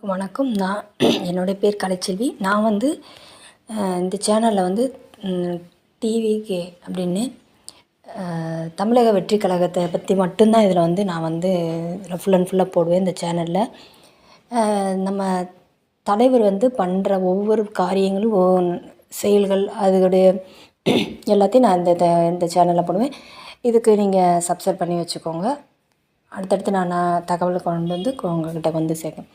எல்லோருக்கும் வணக்கம். நான் என்னுடைய பேர் கலைச்செல்வி. நான் வந்து இந்த சேனலில் வந்து டிவிகே அப்படின்னு தமிழக வெற்றி கழகத்தை பற்றி மட்டும்தான் இதில் வந்து நான் வந்து இதில் ஃபுல் அண்ட் ஃபுல்லாக போடுவேன். இந்த சேனலில் நம்ம தலைவர் வந்து பண்ணுற ஒவ்வொரு காரியங்களும் செயல்கள் அதோடைய எல்லாத்தையும் நான் இந்த சேனலில் போடுவேன். இதுக்கு நீங்கள் சப்ஸ்கிரைப் பண்ணி வச்சுக்கோங்க. அடுத்தடுத்து நான் தகவல் கொண்டு வந்து உங்கள்கிட்ட வந்து சேர்க்கேன்.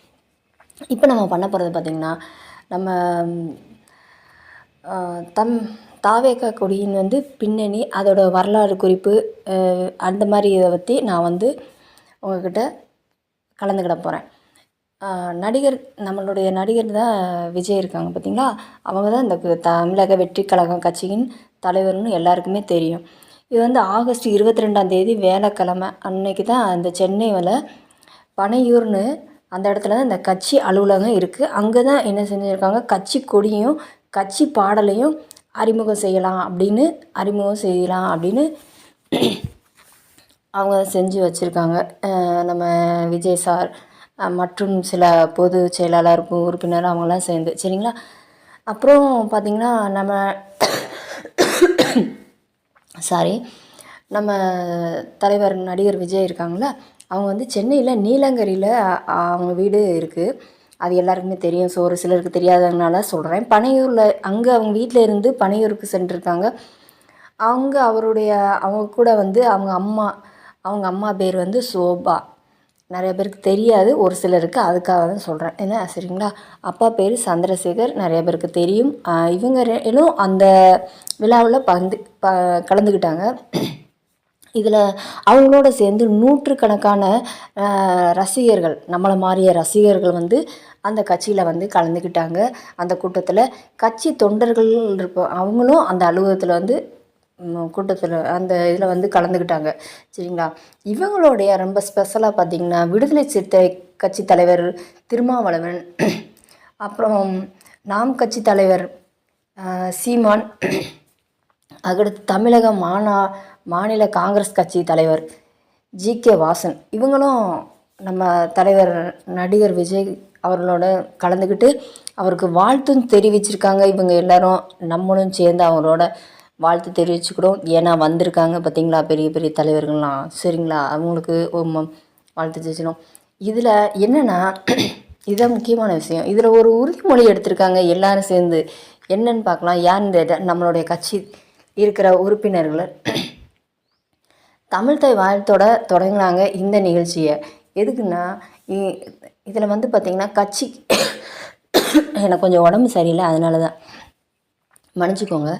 இப்போ நம்ம பண்ண போகிறது பார்த்திங்கன்னா, நம்ம தாவேக்கா கொடியின் வந்து பின்னணி, அதோட வரலாறு குறிப்பு, அந்த மாதிரி இதை பற்றி நான் வந்து உங்கள்கிட்ட கலந்துக்கிட போகிறேன். நம்மளுடைய நடிகர் தான் விஜய் இருக்காங்க பார்த்திங்களா, அவங்க தான் இந்த தமிழக வெற்றி கழகம் கட்சியின் தலைவர்னு எல்லாருக்குமே தெரியும். இது வந்து ஆகஸ்ட் 22 வேலைக்கிழமை அன்னைக்கு தான் அந்த சென்னையில் பனையூர்னு அந்த இடத்துல தான் இந்த கட்சி அலுவலகம் இருக்குது. அங்கே தான் என்ன செஞ்சுருக்காங்க, கட்சி கொடியும் கட்சி பாடலையும் அறிமுகம் செய்யலாம் அப்படின்னு அவங்க செஞ்சு வச்சுருக்காங்க. நம்ம விஜய் சார் மற்றும் சில பொது செயலாளர் உறுப்பினர் அவங்களாம் சேர்ந்து, சரிங்களா. அப்புறம் பார்த்திங்கன்னா நம்ம தலைவர் நடிகர் விஜய் இருக்காங்களா, அவங்க வந்து சென்னையில் நீலங்கரியில் அவங்க வீடு இருக்குது. அது எல்லாருக்குமே தெரியும். ஸோ ஒரு சிலருக்கு தெரியாததுனால சொல்கிறேன். பனையூரில் அங்கே அவங்க வீட்டில் இருந்து பனையூருக்கு சென்றிருக்காங்க. அவங்க கூட வந்து அவங்க அம்மா பேர் வந்து சோபா. நிறைய பேருக்கு தெரியாது, ஒரு சிலருக்கு, அதுக்காக தான் சொல்கிறேன். என்ன சரிங்களா. அப்பா பேர் சந்திரசேகர், நிறைய பேருக்கு தெரியும். இவங்க அந்த விழாவில் கலந்துக்கிட்டாங்க. இதில் அவங்களோட சேர்ந்து நூற்றுக்கணக்கான ரசிகர்கள், நம்மளை மாறிய ரசிகர்கள் வந்து அந்த கட்சியில் வந்து கலந்துக்கிட்டாங்க. அந்த கூட்டத்தில் கட்சி தொண்டர்கள் அவங்களும் அந்த அலுவலகத்தில் வந்து கூட்டத்தில் அந்த இதில் வந்து கலந்துக்கிட்டாங்க, சரிங்களா. இவங்களுடைய ரொம்ப ஸ்பெஷலாக பார்த்திங்கன்னா, விடுதலை சிறுத்தை கட்சி தலைவர் திருமாவளவன், அப்புறம் நாம் கட்சி தலைவர் சீமான், அதுக்கடுத்து தமிழக மாநில காங்கிரஸ் கட்சி தலைவர் GK வாசன், இவங்களும் நம்ம தலைவர் நடிகர் விஜய் அவர்களோட கலந்துக்கிட்டு அவருக்கு வாழ்த்தும் தெரிவிச்சிருக்காங்க. இவங்க எல்லாரும் நம்மளும் சேர்ந்து அவங்களோட வாழ்த்து தெரிவிச்சுக்கிறோம். ஏன்னா வந்திருக்காங்க பார்த்திங்களா பெரிய பெரிய தலைவர்கள்லாம், சரிங்களா. அவங்களுக்கு வாழ்த்து தெரிவிச்சிடும். இதில் என்னென்னா, இதுதான் முக்கியமான விஷயம். இதில் ஒரு உறுதிமொழி எடுத்திருக்காங்க எல்லாரும் சேர்ந்து. என்னன்னு பார்க்கலாம். யார் இந்த நம்மளுடைய கட்சி இருக்கிற உறுப்பினர்கள் தமிழ்தாய் வாழ்த்தோட தொடங்கினாங்க இந்த நிகழ்ச்சியை. எதுக்குன்னா, இதில் வந்து பார்த்திங்கன்னா கட்சி எனக்கு கொஞ்சம் உடம்பு சரியில்லை, அதனால தான் மன்னிச்சிக்கோங்க.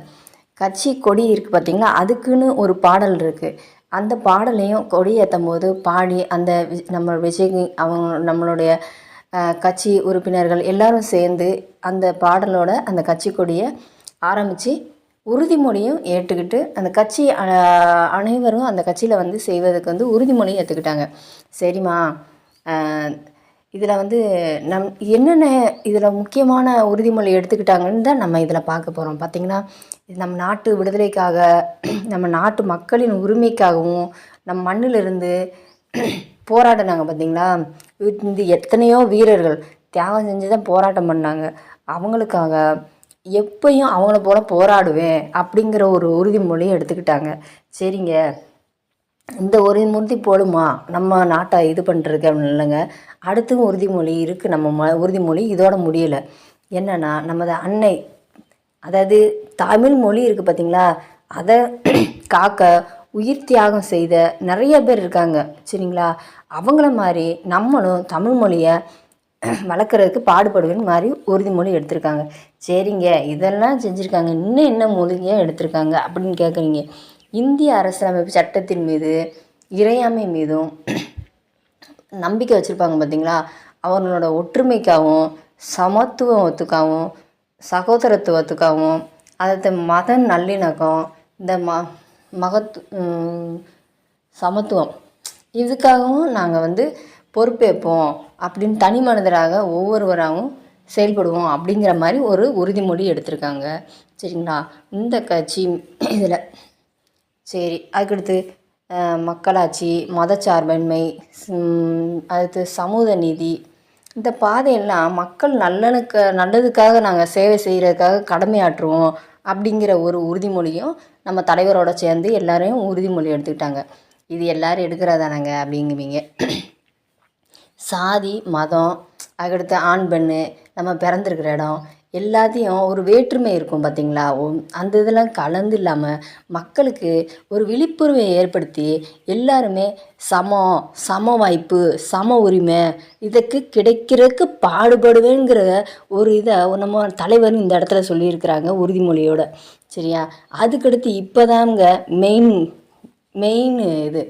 கட்சி கொடி இருக்குது பார்த்திங்களா, அதுக்குன்னு ஒரு பாடல் இருக்குது. அந்த பாடலையும் கொடி ஏற்றும் போது பாடி அந்த நம்ம விஜய் நம்மளுடைய கட்சி உறுப்பினர்கள் எல்லோரும் சேர்ந்து அந்த பாடலோட அந்த கட்சி கொடியை ஆரம்பித்து உறுதிமொழியும் ஏற்றுக்கிட்டு அந்த கட்சி அனைவரும் அந்த கட்சியில் வந்து செய்வதற்கு வந்து உறுதிமொழியும் ஏற்றுக்கிட்டாங்க. சரிம்மா, இதில் வந்து என்னென்ன இதில் முக்கியமான உறுதிமொழி எடுத்துக்கிட்டாங்கன்னு தான் நம்ம இதில் பார்க்க போகிறோம். பார்த்திங்கன்னா, நம்ம நாட்டு விடுதலைக்காக, நம்ம நாட்டு மக்களின் உரிமைக்காகவும் நம் மண்ணிலிருந்து போராடினாங்க பார்த்திங்களா. இந்த எத்தனையோ வீரர்கள் தியாகம் செஞ்சு தான் போராட்டம் பண்ணாங்க. அவங்களுக்காக எப்பயும் அவங்கள போல் போராடுவேன் அப்படிங்கிற ஒரு உறுதிமொழியை எடுத்துக்கிட்டாங்க. சரிங்க, இந்த உறுதிமொழி போடுமா நம்ம நாட்டை இது பண்ணுறதுக்கு அப்படின்னு இல்லைங்க. அடுத்தும் உறுதிமொழி இருக்குது. நம்ம உறுதிமொழி இதோட முடியலை. என்னென்னா, நமது அன்னை, அதாவது தமிழ் மொழி இருக்குது பார்த்திங்களா, அதை காக்க உயிர் தியாகம் செய்த நிறைய பேர் இருக்காங்க, சரிங்களா. அவங்கள மாதிரி நம்மளும் தமிழ் மொழியை வளர்க்குறதுக்கு பாடுபடுவேன்னு மாதிரி உறுதிமொழி எடுத்திருக்காங்க. சரிங்க, இதெல்லாம் செஞ்சுருக்காங்க, இன்னும் என்ன மொழியை எடுத்திருக்காங்க அப்படின்னு கேட்குறீங்க. இந்திய அரசியலமைப்பு சட்டத்தின் மீது, இறையாண்மை மீதும் நம்பிக்கை வச்சுருப்பாங்க பார்த்திங்களா. அவங்களோட ஒற்றுமைக்காகவும் சமத்துவத்துக்காகவும் சகோதரத்துவத்துக்காகவும், அதாவது மத நல்லிணக்கம், இந்த சமத்துவம், இதுக்காகவும் நாங்கள் வந்து பொறுப்பேற்போம் அப்படின்னு தனி மனிதராக ஒவ்வொருவராகவும் செயல்படுவோம் அப்படிங்கிற மாதிரி ஒரு உறுதிமொழி எடுத்திருக்காங்க, சரிங்களா. இந்த கட்சி இதில் சரி. அதுக்கடுத்து மக்களாட்சி, மதச்சார்பின்மை, அடுத்து சமூக நீதி, இந்த பாதையெல்லாம் மக்கள் நல்லதுக்காக நாங்கள் சேவை செய்கிறதுக்காக கடமையாற்றுவோம் அப்படிங்கிற ஒரு உறுதிமொழியும் நம்ம தலைவரோட சேர்ந்து எல்லாரையும் உறுதிமொழி எடுத்துக்கிட்டாங்க. இது எல்லோரும் எடுக்கிறதானங்க அப்படிங்குவீங்க. சாதி மதம் அதுக்கடுத்து ஆண் பெண் நம்ம பிறந்திருக்கிற இடம் எல்லாத்தையும் ஒரு வேற்றுமை இருக்கும் பார்த்திங்களா. அந்த இதெல்லாம் கலந்து இல்லாமல் மக்களுக்கு ஒரு விழிப்புணர்வை ஏற்படுத்தி எல்லாருமே சம வாய்ப்பு சம உரிமை இதுக்கு கிடைக்கிறதுக்கு பாடுபடுவேங்கிற ஒரு இதை நம்ம தலைவர் இந்த இடத்துல சொல்லியிருக்கிறாங்க உறுதிமொழியோட. சரியா? அதுக்கடுத்து இப்போ தாங்க மெயின் இது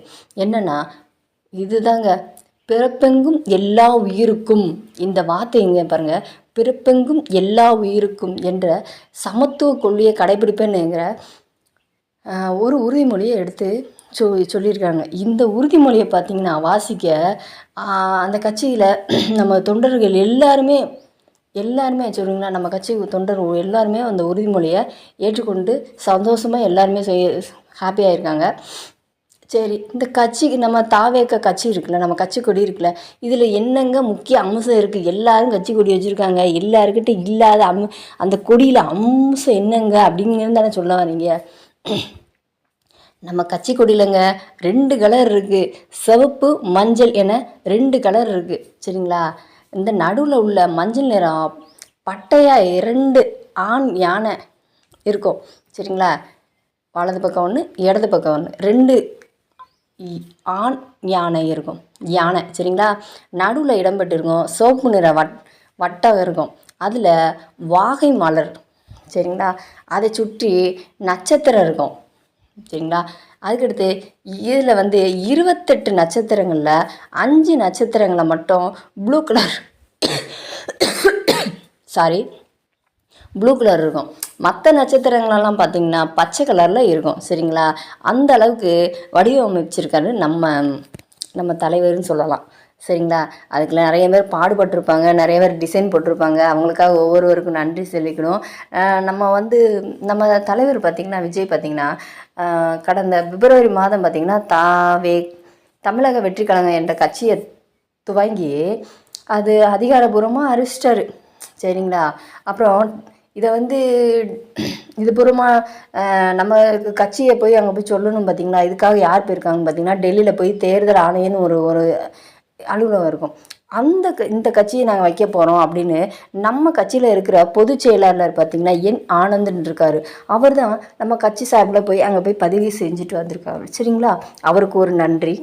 என்னென்னா இதுதாங்க, பிறப்பெங்கும் எல்லா உயிருக்கும். இந்த வார்த்தை இங்கே பாருங்கள், பிறப்பெங்கும் எல்லா உயிருக்கும் என்ற சமத்துவ கொள்கையை கடைபிடிப்பேன்னுங்கிற ஒரு உறுதிமொழியை எடுத்து சொல்லியிருக்காங்க. இந்த உறுதிமொழியை பார்த்திங்கன்னா வாசிக்க அந்த கட்சியில் நம்ம தொண்டர்கள் எல்லாருமே சொல்லுங்களா, நம்ம கட்சி தொண்டர் எல்லாருமே அந்த உறுதிமொழியை ஏற்றுக்கொண்டு சந்தோஷமாக எல்லாருமே ஹாப்பியாக இருக்காங்க. சரி, இந்த கட்சிக்கு நம்ம தாவேக்க கட்சி இருக்குல்ல, நம்ம கட்சி கொடி இருக்குல்ல, இதில் என்னங்க முக்கிய அம்சம் இருக்குது? எல்லாரும் கட்சி கொடி வச்சுருக்காங்க, எல்லாருக்கிட்ட இல்லாத அந்த கொடியில் அம்சம் என்னங்க அப்படிங்கிறது தானே சொல்ல வரீங்க. நம்ம கட்சி கொடியிலங்க 2 கலர் இருக்குது, சிவப்பு மஞ்சள் என 2 கலர் இருக்குது. சரிங்களா? இந்த நடுவில் உள்ள மஞ்சள் நிறம் பட்டையாக 2 ஆண் யானை இருக்கும். சரிங்களா? வலது பக்கம் ஒன்று, இடது பக்கம் ஒன்று, 2 ஆண் யானை இருக்கும். யானை சரிங்களா? நடுவில் இடம்பெற்று இருக்கும் சிவப்பு நிற வட்டம் இருக்கும். அதில் வாகை மலர். சரிங்களா? அதை சுற்றி நட்சத்திரம் இருக்கும். சரிங்களா? அதுக்கடுத்து இதில் 28 நட்சத்திரங்களில் 5 நட்சத்திரங்களை மட்டும் ப்ளூ கலர் இருக்கும். மற்ற நட்சத்திரங்களெல்லாம் பார்த்திங்கன்னா பச்சை கலரில் இருக்கும். சரிங்களா? அந்த அளவுக்கு வடிவமைச்சிருக்காரு நம்ம தலைவர்னு சொல்லலாம். சரிங்களா? அதுக்கு நிறைய பேர் பாடுபட்டிருப்பாங்க, நிறைய பேர் டிசைன் போட்டிருப்பாங்க. அவங்களுக்காக ஒவ்வொருவருக்கும் நன்றி சொல்லிக்கணும். நம்ம தலைவர் பார்த்திங்கன்னா விஜய் பார்த்திங்கன்னா கடந்த பிப்ரவரி மாதம் பார்த்திங்கன்னா தமிழக வெற்றி கழகம் என்ற கட்சியை துவங்கி அது அதிகாரபூர்வமாக அறிவிச்சிட்டாரு. சரிங்களா? அப்புறம் இதை இது பூர்வமாக நம்ம கட்சியை போய் அங்கே போய் சொல்லணும் பார்த்திங்களா. இதுக்காக யார் போயிருக்காங்க பார்த்திங்கன்னா, டெல்லியில் போய் தேர்தல் ஆணையன்னு ஒரு அலுவலகம் இருக்கும். இந்த கட்சியை நாங்கள் வைக்க போகிறோம் அப்படின்னு நம்ம கட்சியில் இருக்கிற பொதுச் செயலாளர் பார்த்திங்கன்னா ஆனந்தன் இருக்கார். அவர் தான் நம்ம கட்சி சார்பில் போய் அங்கே போய் பதிவு செஞ்சுட்டு வந்திருக்காரு. சரிங்களா? அவருக்கு ஒரு நன்றி.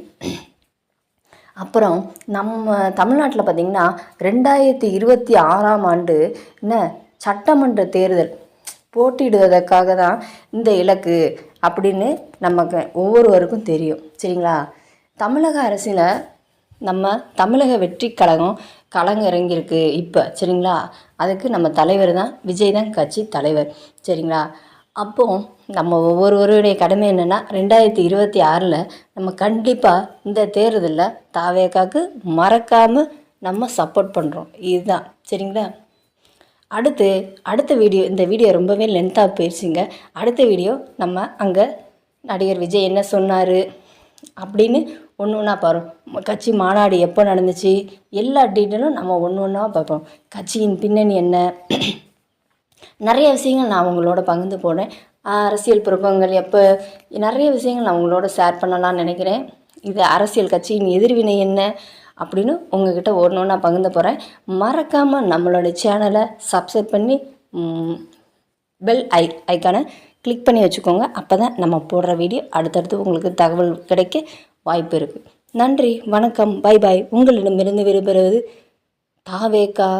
அப்புறம் நம்ம தமிழ்நாட்டில் பார்த்திங்கன்னா 2026ஆம் ஆண்டு சட்டமன்ற தேர்தல் போட்டியிடுவதற்காக தான் இந்த இலக்கு அப்படின்னு நமக்கு ஒவ்வொருவருக்கும் தெரியும். சரிங்களா? தமிழக அரசில் நம்ம தமிழக வெற்றி கழகம் களமிறங்கியிருக்கு இப்போ. சரிங்களா? அதுக்கு நம்ம தலைவர் தான் விஜய் தான் கட்சி தலைவர். சரிங்களா? அப்போது நம்ம ஒவ்வொருவருடைய கடமை என்னென்னா 2026 நம்ம கண்டிப்பாக இந்த தேர்தலில் தாவேக்காக்கு மறக்காமல் நம்ம சப்போர்ட் பண்ணுறோம். இதுதான். சரிங்களா? அடுத்த வீடியோ, இந்த வீடியோ ரொம்பவே லென்த்தாக போயிடுச்சுங்க. அடுத்த வீடியோ நம்ம அங்கே நடிகர் விஜய் என்ன சொன்னார் அப்படின்னு ஒன்றா பாருவோம். கட்சி மாநாடு எப்போ நடந்துச்சு எல்லா டீட்டெயிலும் நம்ம ஒன்றா பார்ப்போம். கட்சியின் பின்னணி என்ன, நிறைய விஷயங்கள் நான் உங்களோட பகிர்ந்து போனேன். அரசியல் பிரபலங்கள் எப்போ நிறைய விஷயங்கள் நான் உங்களோட ஷேர் பண்ணலான்னு நினைக்கிறேன். இது அரசியல் கட்சியின் எதிர்வினை என்ன அப்படின்னு உங்கள்கிட்ட ஒன்றா பகிர்ந்து போகிறேன். மறக்காமல் நம்மளோட சேனலை சப்ஸ்கிரைப் பண்ணி பெல் ஐக்கானை கிளிக் பண்ணி வச்சுக்கோங்க. அப்போ தான் நம்ம போடுற வீடியோ அடுத்தடுத்து உங்களுக்கு தகவல் கிடைக்க வாய்ப்பு இருக்குது. நன்றி, வணக்கம், பை பாய். உங்களிடமிருந்து விடைபெறுவது தாவேகா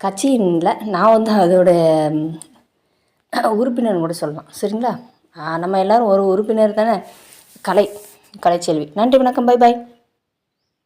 கட்சியினில் நான் அதோட உறுப்பினர் கூட சொல்லலாம். சரிங்களா? நம்ம எல்லோரும் ஒரு உறுப்பினர் தானே. கலைச்செல்வி. நன்றி, வணக்கம், பை பாய்.